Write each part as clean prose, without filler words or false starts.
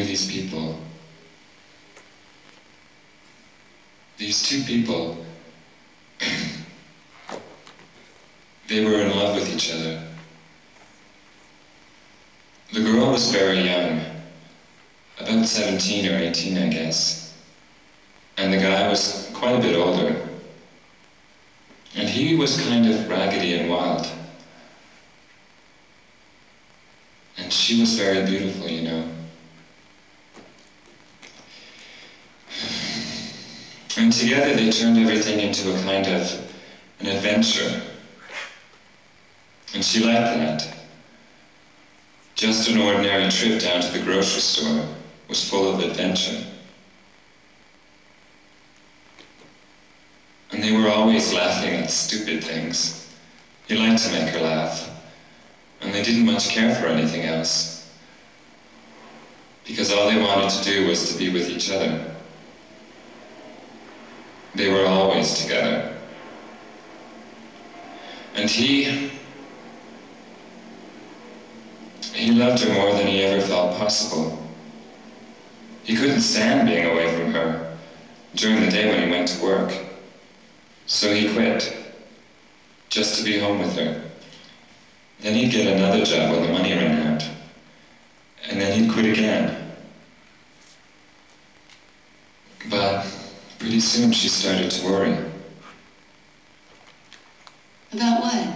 knew these people. These two people, they were in love with each other. The girl was very young, about 17 or 18, I guess, and the guy was quite a bit older. And he was kind of raggedy and wild. And she was very beautiful, you know. And together they turned everything into a kind of an adventure. And she liked that. Just an ordinary trip down to the grocery store was full of adventure. And they were always laughing at stupid things. He liked to make her laugh. And they didn't much care for anything else. Because all they wanted to do was to be with each other. They were always together. And he loved her more than he ever felt possible. He couldn't stand being away from her during the day when he went to work. So he quit, just to be home with her. Then he'd get another job when the money ran out. And then he'd quit again. But pretty soon she started to worry. About what?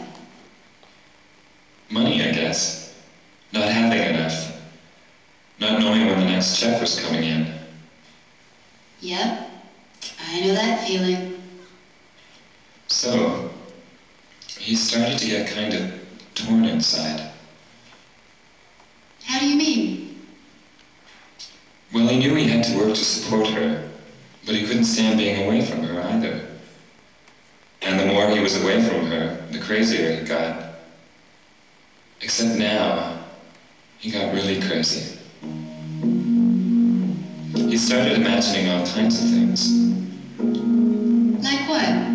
Money, I guess. Not having enough. Not knowing when the next check was coming in. Yep, I know that feeling. So, he started to get kind of torn inside. How do you mean? Well, he knew he had to work to support her, but he couldn't stand being away from her either. And the more he was away from her, the crazier he got. Except now, he got really crazy. He started imagining all kinds of things. Like what?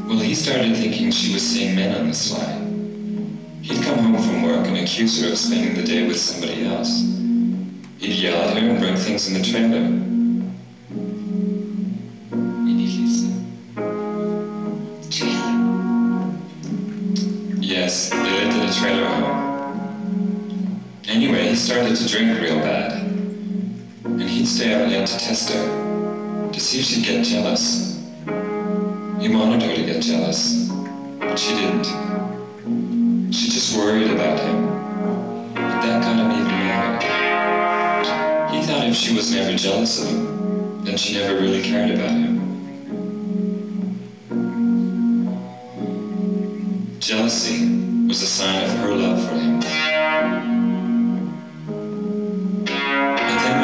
Well, he started thinking she was seeing men on the sly. He'd come home from work and accuse her of spending the day with somebody else. He'd yell at her and break things in the trailer. Trailer? Yes, they lived in a trailer home. Anyway, he started to drink real bad. And he'd stay out late to test her, to see if she'd get jealous. He wanted her to get jealous, but she didn't. She just worried about him. But that got him even madder. He thought if she was never jealous of him, then she never really cared about him. Jealousy was a sign of her love for him. But then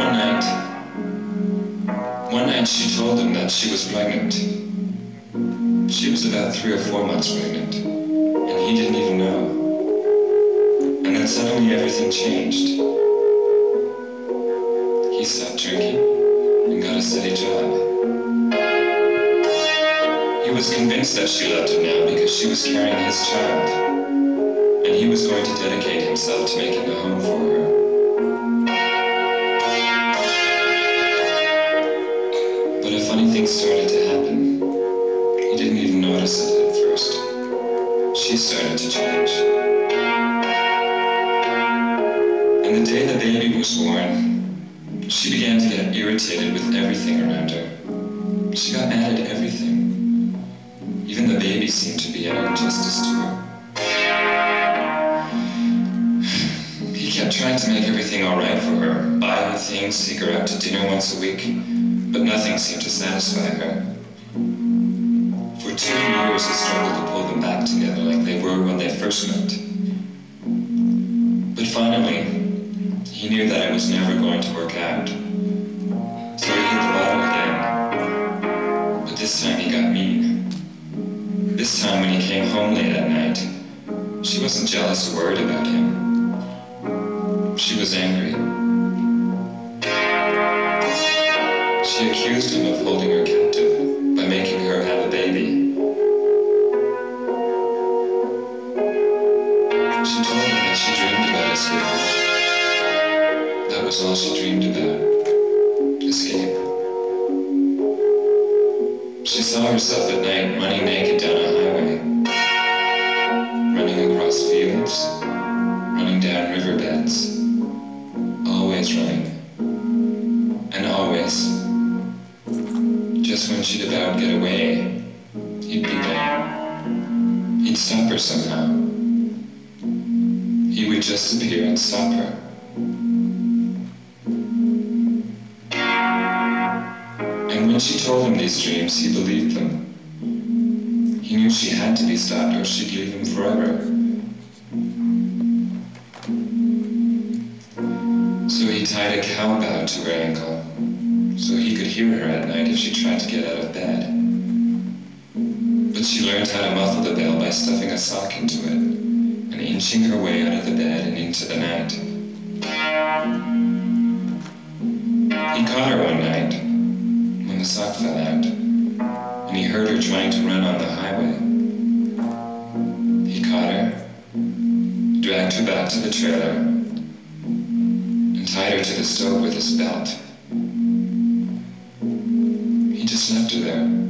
one night she told him that she was pregnant. She was about 3 or 4 months pregnant, and he didn't even know. And then suddenly everything changed. He stopped drinking and got a steady job. He was convinced that she loved him now because she was carrying his child, and he was going to dedicate himself to making a home for her. But a funny thing started to happen. He didn't even notice it at first. She started to change. And the day the baby was born, she began to get irritated with everything around her. She got mad at everything. Even the baby seemed to be an injustice to her. He kept trying to make everything all right for her, buy her things, take her out to dinner once a week, but nothing seemed to satisfy her. For 2 years he struggled to pull them back together like they were when they first met. But finally, he knew that it was never going to work out. So he hit the bottom again. But this time he got mean. This time when he came home late at night, she wasn't jealous or worried about him. She was angry. She accused him of holding her captive by making her have a baby. She told him that she dreamed about escaping, that That was all she dreamed about. Escape. She saw herself at night running naked down a highway, running across fields, running down riverbeds, always running, and always, just when she'd about get away, he'd be there. He'd stop her somehow. He would just appear and stop her. And when she told him these dreams, he believed them. He knew she had to be stopped or she'd leave him forever. So he tied a cow bow to her ankle, so he could hear her at night if she tried to get out of bed. But she learned how to muffle the bell by stuffing a sock into it and inching her way out of the bed and into the night. He caught her one night when the sock fell out, and he heard her trying to run on the highway. He caught her, dragged her back to the trailer, and tied her to the stove with his belt. He just left her there.